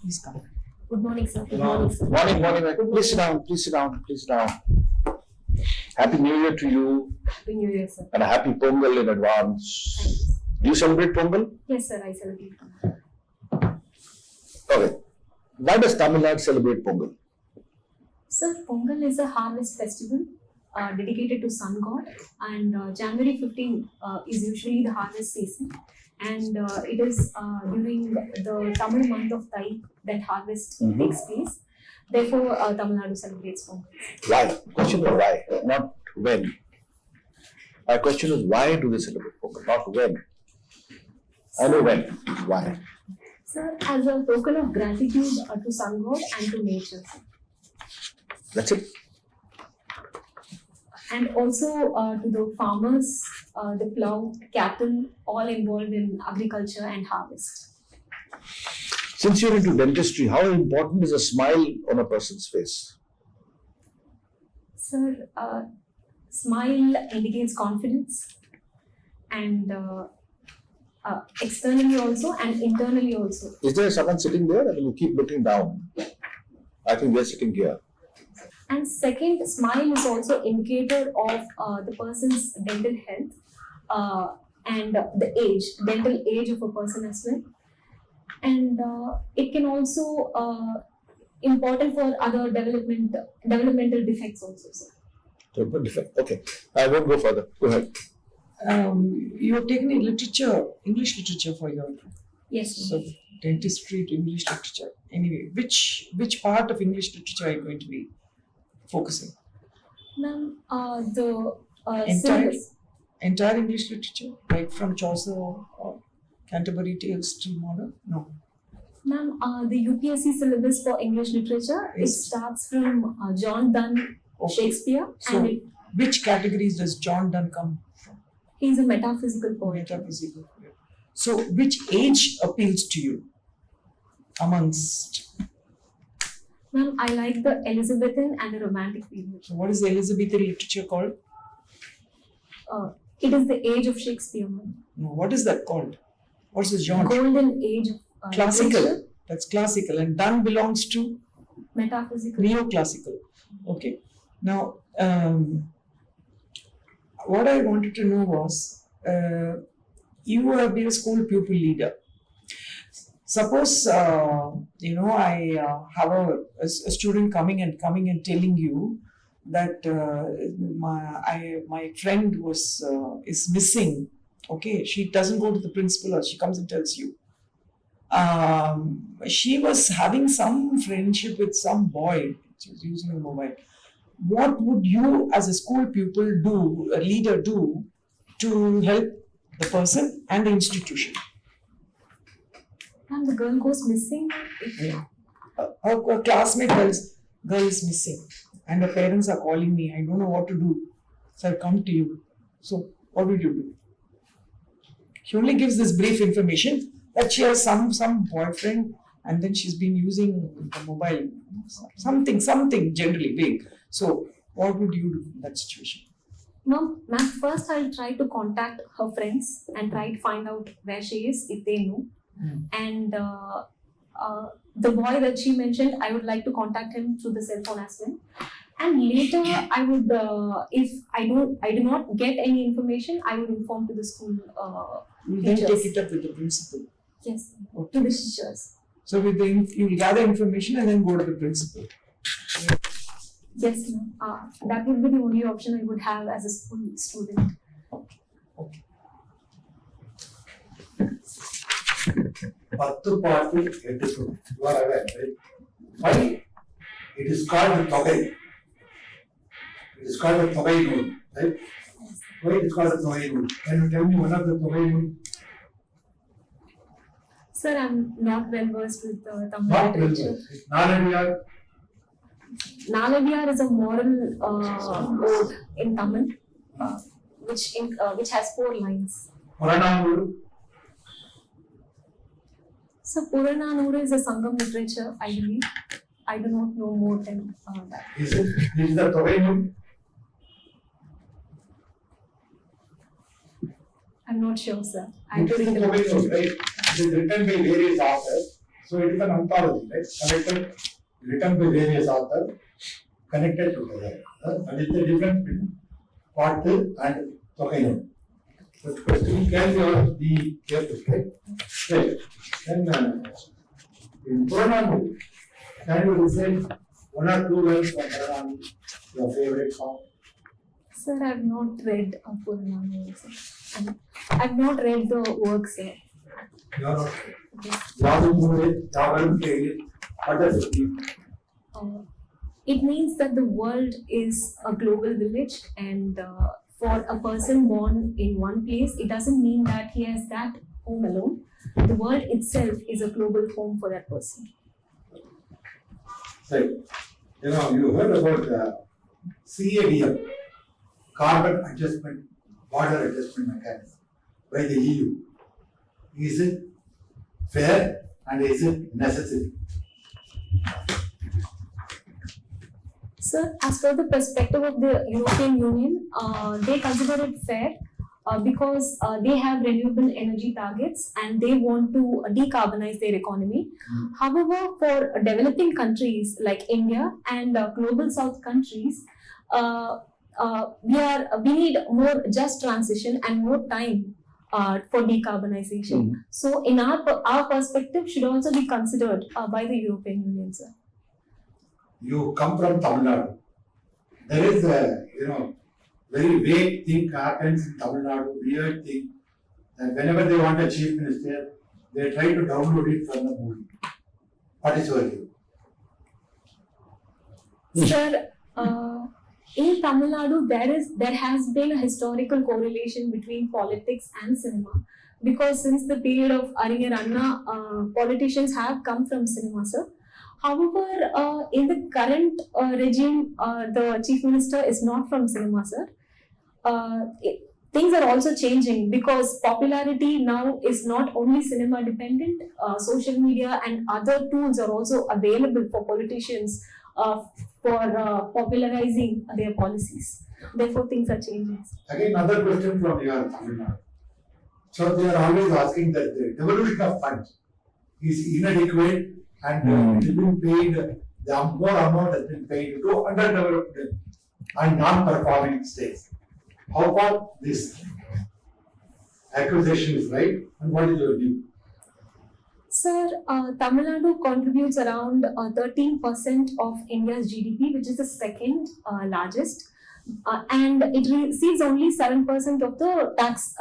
Please come. Good morning, sir. Good morning, sir. Morning. Please sit down. Happy New Year to you. Happy New Year, sir. And a happy Pongal in advance. Thanks. Do you celebrate Pongal? Yes, sir. I celebrate Pongal. Okay. Why does Tamil Nadu celebrate Pongal? Sir, Pongal is a harvest festival dedicated to sun god, and January 15 is usually the harvest season, and it is during the Tamil month of Thai that harvest takes place. Therefore, Tamil Nadu celebrates Pongal. Why? Question is why, not when. My question is why do they celebrate Pongal, not when. I know when. Why? Sir, as a token of gratitude to sun god and to nature. That's it. And also to the farmers, the plough, cattle, all involved in agriculture and harvest. Since you're into dentistry, how important is a smile on a person's face? Sir, smile indicates confidence, and externally also and internally also. Is there someone sitting there? I mean, you keep looking down. I think they're sitting here. And second, smile is also indicator of the person's dental health and the age, dental age of a person as well. And it can also important for other developmental defects also, sir. Developmental defect. Okay. I won't go further. Go ahead. You have taken a English literature for your Yes, dentistry to English literature. Anyway, which part of English literature are you going to be focusing? Ma'am, the entire English literature, like from Chaucer or Canterbury Tales to modern? No. Ma'am, the UPSC syllabus for English literature, it starts from John Donne, Shakespeare, So, and which categories does John Donne come from? he's a metaphysical poet. Metaphysical. So, which age appeals to you amongst? Ma'am, I like the Elizabethan and the Romantic period. So, what is the Elizabethan literature called? It is the age of Shakespeare, ma'am. No, what is that called? What's the genre? Golden age of Classical. literature. That's classical, and Donne belongs to Metaphysical. neoclassical. Okay. Now, what I wanted to know was, you have been a school pupil leader. Suppose I have a student coming and telling you that my friend is missing. Okay, she doesn't go to the principal, or she comes and tells you. She was having some friendship with some boy. She was using a mobile. What would you, as a school pupil, a leader, do to help the person and the institution? And the girl goes missing. Her classmate girl is missing, and her parents are calling me. I don't know what to do, so I've come to you. So, what would you do? She only gives this brief information that she has some boyfriend, and then she's been using the mobile, something generally vague. So, what would you do in that situation? Ma'am, first I'll try to contact her friends and try to find out where she is, if they know. And the boy that she mentioned, I would like to contact him through the cell phone as well. And later, I would, if I do not get any information, I would inform to the school You teachers. then take it up with the principal. Yes, Okay. to the teachers. So, you gather information and then go to the principal. Yes, ma'am. That would be the only option I would have as a school student. Okay. You are aware, right? Why it is called the Togai? It is called the Togai rule, right? Why it is called the Togai rule? Can you tell me one of the Togai rule? Sir, I'm not well versed with Tamil Not well literature. versed. Nalaviyar. Nalaviyar is a moral ode in Tamil, which has 4 lines. Puranamuru. So Purananuru is a Sangam literature, I believe. I do not know more than that. Is the Togai rule? I'm not sure, sir. I It have to is the read the Togai book. rule, right? It is written by various authors. So it is an anthology, right? Connected, written by various authors, connected together. And it's the difference between Pattu and Tokainu. But question can be careful, right? Right. Then in Purananu, can you recite one or two lines from Purananu, your favorite song? Sir, I've not read Purananu. I've not read the works yet. You are not. What does it mean? It means that the world is a global village, and for a person born in one place, it doesn't mean that he has that home alone. The world itself is a global home for that person. Right. You heard about the CADM, Carbon Adjustment, Border Adjustment Mechanism, by the EU. Is it fair and is it necessary? Sir, as per the perspective of the European Union, they consider it fair because they have renewable energy targets and they want to decarbonize their economy. However, for developing countries like India and global south countries, we need more just transition and more time for decarbonization. So, in our perspective, should also be considered by the European Union, sir. You come from Tamil Nadu. There is a, very vague thing happens in Tamil Nadu, weird thing. And whenever they want a chief minister, they try to download it from the movie. What is your view? Sir, in Tamil Nadu, there has been a historical correlation between politics and cinema. Because since the period of Arinyar Anna, politicians have come from cinema, sir. However, in the current regime, the chief minister is not from cinema, sir. Things are also changing because popularity now is not only cinema dependent. Social media and other tools are also available for politicians for popularizing their policies. Therefore, things are changing. Again, another question from your Tamil Nadu. So they are always asking that the devolution of funds is inadequate and it has been paid, the more amount has been paid to underdeveloped and non-performing states. How far this accusation is right and what is your view? Sir, Tamil Nadu contributes around 13% of India's GDP, which is the second largest, and it receives only 7% of the tax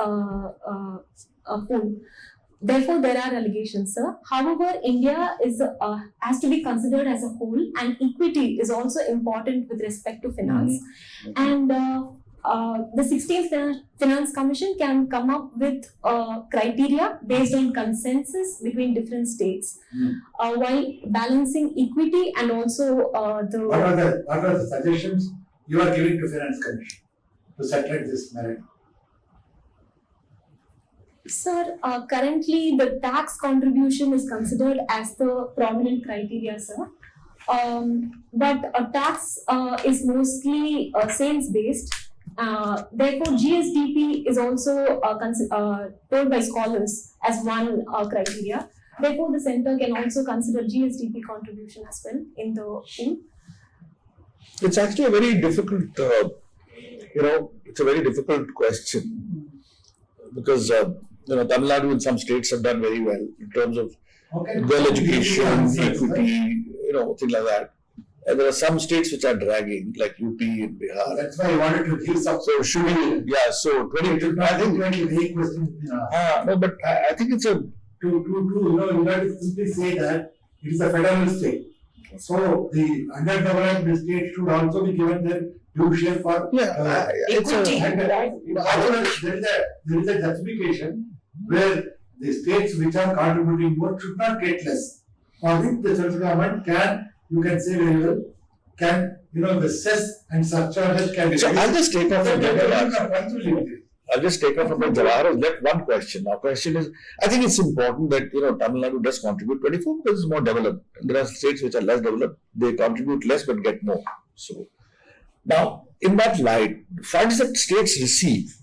pool. Therefore, there are allegations, sir. However, India has to be considered as a whole, and equity is also important with respect to finance. And the 16th Finance Commission can come up with criteria based on consensus between different states, while balancing equity and also the. What are the suggestions you are giving to Finance Commission to settle this matter? Sir, currently the tax contribution is considered as the prominent criteria, sir. But a tax is mostly sales based. Therefore, GSDP is also told by scholars as one criteria. Therefore, the center can also consider GSDP contribution as well in the pool. It's actually a very difficult, it's a very difficult question because, Tamil Nadu in some states have done very well in terms of well education, equity, things like that. And there are some states which are dragging, like UP and Bihar. That's why I wanted to give some. So should we, so 20, I think, no, but I think it's a. You have to simply say that it is a federal state. So the underdeveloped state should also be given their due share for equity. There is a justification where the states which are contributing more should not get less. Or if the central government can, you can say very well, the cess and surcharges can be. So I'll just take off from Jawahar. Left one question. Now, question is, I think it's important that Tamil Nadu does contribute 24 because it's more developed. And there are states which are less developed; they contribute less but get more. So now, in that light, funds that states receive,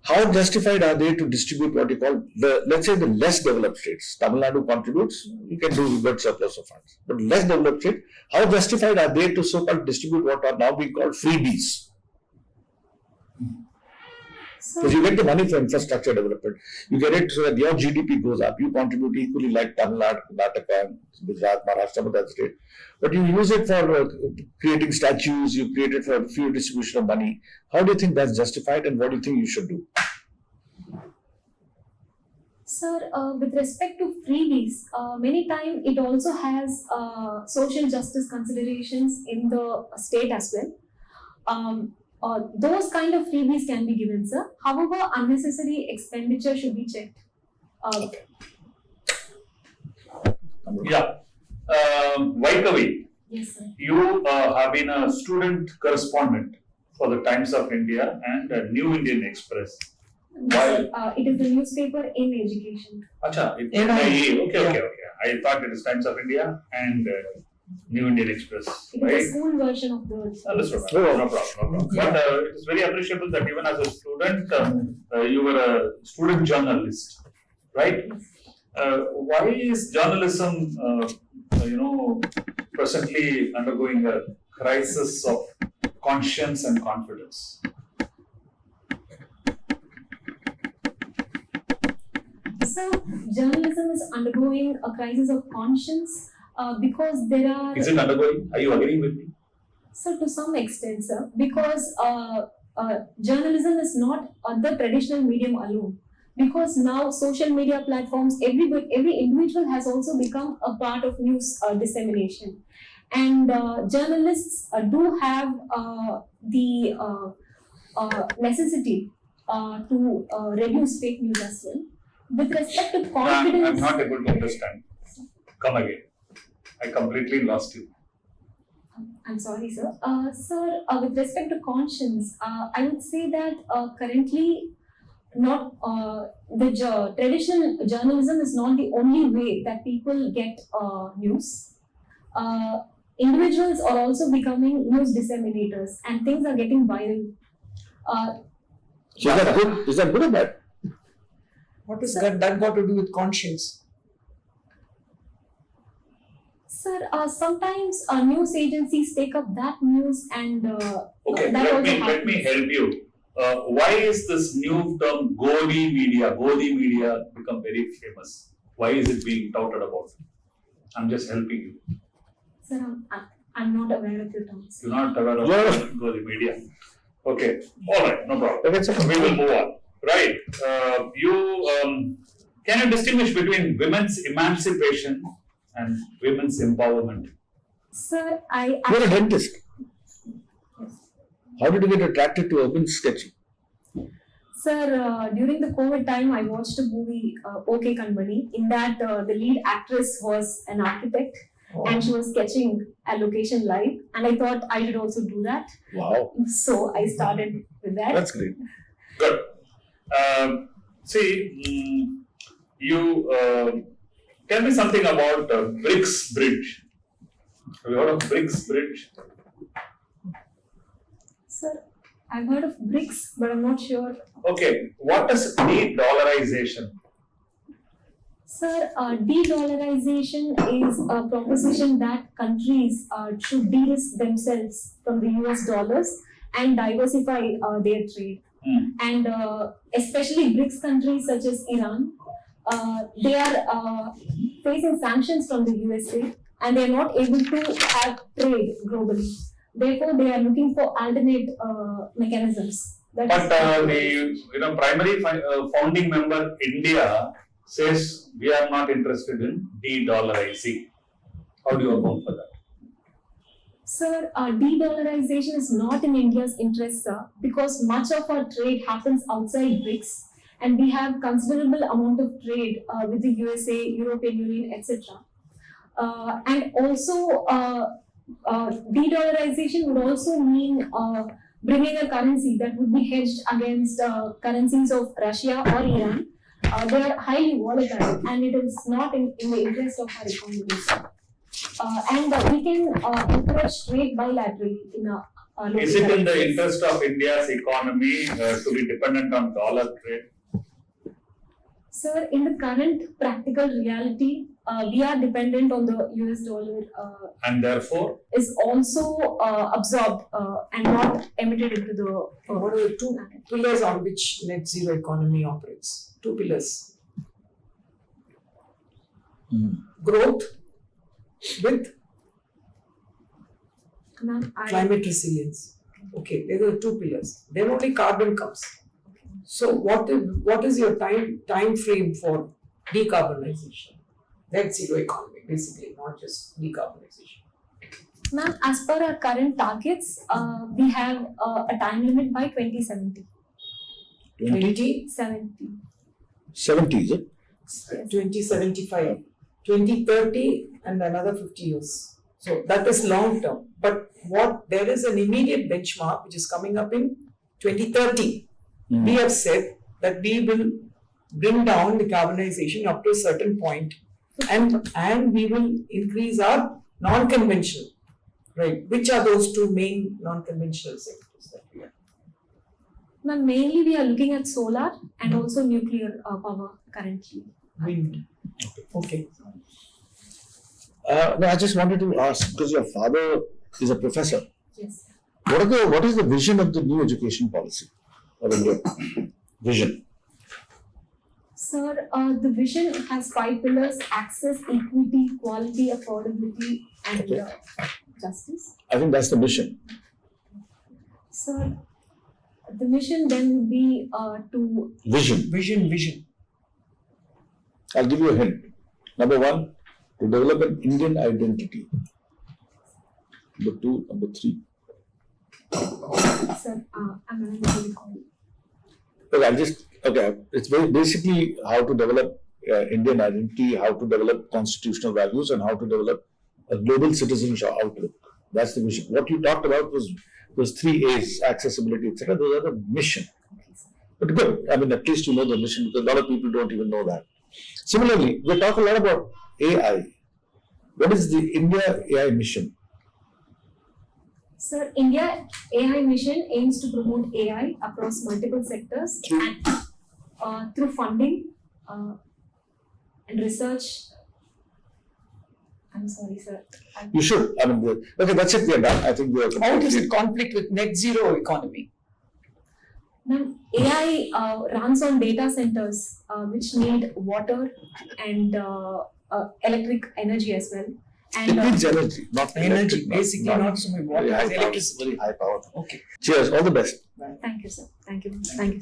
how justified are they to distribute what you call let's say the less developed states? Tamil Nadu contributes, you can do good surplus of funds. But less developed states, how justified are they to so-called distribute what are now being called freebies? Because you get the money for infrastructure development. You get it so that your GDP goes up. You contribute equally like Tamil Nadu, Karnataka, Gujarat, Maharashtra, but that state. But you use it for creating statues, you create it for free distribution of money. How do you think that's justified and what do you think you should do? Sir, with respect to freebies, many times it also has social justice considerations in the state as well. Those kind of freebies can be given, sir. However, unnecessary expenditure should be checked. Yeah. Vaikavi, Yes, sir. you have been a student correspondent for the Times of India and New Indian Express. Why? It is the newspaper in education. Acha, NIE. okay. I thought it is Times of India and New Indian Express. It is Right? a school version of the. Understood. No problem. Yeah. But it is very appreciable that even as a student, you were a student journalist, right? Why is journalism, presently undergoing a crisis of conscience and confidence? So, journalism is undergoing a crisis of conscience because there are. Is it undergoing? Are you agreeing with me? So, to some extent, sir, because journalism is not the traditional medium alone. Because now social media platforms, every individual has also become a part of news dissemination, and journalists do have the necessity to reduce fake news as well. With respect to I'm confidence, not able to understand. Come again. I completely lost you. I'm sorry, sir. Sir, with respect to conscience, I would say that currently, not the traditional journalism is not the only way that people get news. Individuals are also becoming news disseminators, and things are getting viral. So is that good? Is that good or bad? What is that got to do with conscience? Sir, sometimes news agencies take up that news and Okay, that also let me happens. help you. Why is this new term Godi media become very famous? Why is it being touted about? I'm just helping you. Sir, I'm not aware of the terms. You're not aware of No. Godi media. Okay, all right, no problem. Okay, so- We will move on. Right. Can you distinguish between women's emancipation and women's empowerment? Sir, You're a dentist. How did you get attracted to urban sketching? Sir, during the COVID time, I watched a movie, OK Kanbani. In that, the lead actress was an architect and she was sketching a location live. And I thought I should also do that. Wow, So I started with that. that's great. Good. You tell me something about BRICS Bridge. Have you heard of BRICS Bridge? Sir, I've heard of BRICS, but I'm not sure. Okay, what is de-dollarization? Sir, de-dollarization is a proposition that countries should de-risk themselves from the US dollars and diversify their trade. And especially BRICS countries such as Iran, they are facing sanctions from the USA and they are not able to have trade globally. Therefore, they are looking for alternate mechanisms. But the primary founding member India says we are not interested in de-dollarizing. How do you account for that? Sir, de-dollarization is not in India's interest, sir, because much of our trade happens outside BRICS, and we have considerable amount of trade with the USA, European Union, etc. And also, de-dollarization would also mean bringing a currency that would be hedged against currencies of Russia or Iran. They are highly volatile, and it is not in the interest of our economy. And we can encourage trade bilaterally in Is it in the interest of India's economy to be dependent on dollar trade? Sir, in the current practical reality, we are dependent on the US dollar And therefore, is also absorbed and not emitted into the What are the two pillars on which net zero economy operates? Two pillars. Growth with Ma'am, climate resilience. Okay, these are the two pillars. Then only carbon comes. So what is your time frame for decarbonization? Net zero economy, basically, not just decarbonization. Ma'am, as per our current targets, we have a time limit by 2070. 2070, 70, is it? 2075, 2030 and another 50 years. So that is long term. But there is an immediate benchmark which is coming up in 2030. We have said that we will bring down the carbonization up to a certain point and we will increase our non-conventional, right? Which are those two main non-conventional sectors that we have? Ma'am, mainly we are looking at solar and also nuclear power currently. Wind. Okay. No, I just wanted to ask, because your father is a professor, Yes. what is the vision of the new education policy of India? Vision. Sir, the vision has 5 pillars: access, equity, quality, affordability, and Okay. justice. I think that's the mission. Sir, the mission then would be to Vision. I'll give you a hint. Number 1, to develop an Indian identity. Number 2, number 3. sir, I'm unable to recall. It's basically how to develop Indian identity, how to develop constitutional values, and how to develop a global citizenship outlook. That's the vision. What you talked about was those 3 A's, accessibility, etc. Those are the mission. But good, I mean, at least you know the mission, because a lot of people don't even know that. Similarly, we talk a lot about AI. What is the India AI mission? Sir, India AI mission aims to promote AI across multiple sectors and through funding and research. I'm sorry, sir. You should. I mean, okay, that's it. We are done. I think we are How does completely. it conflict with net zero economy? Ma'am, AI runs on data centers which need water and electric energy as well. It And needs energy, not Energy, electric, basically not so much water, very high power, electricity. very high power. Okay. Cheers. All the best. thank you, sir. Thank you. Thank you.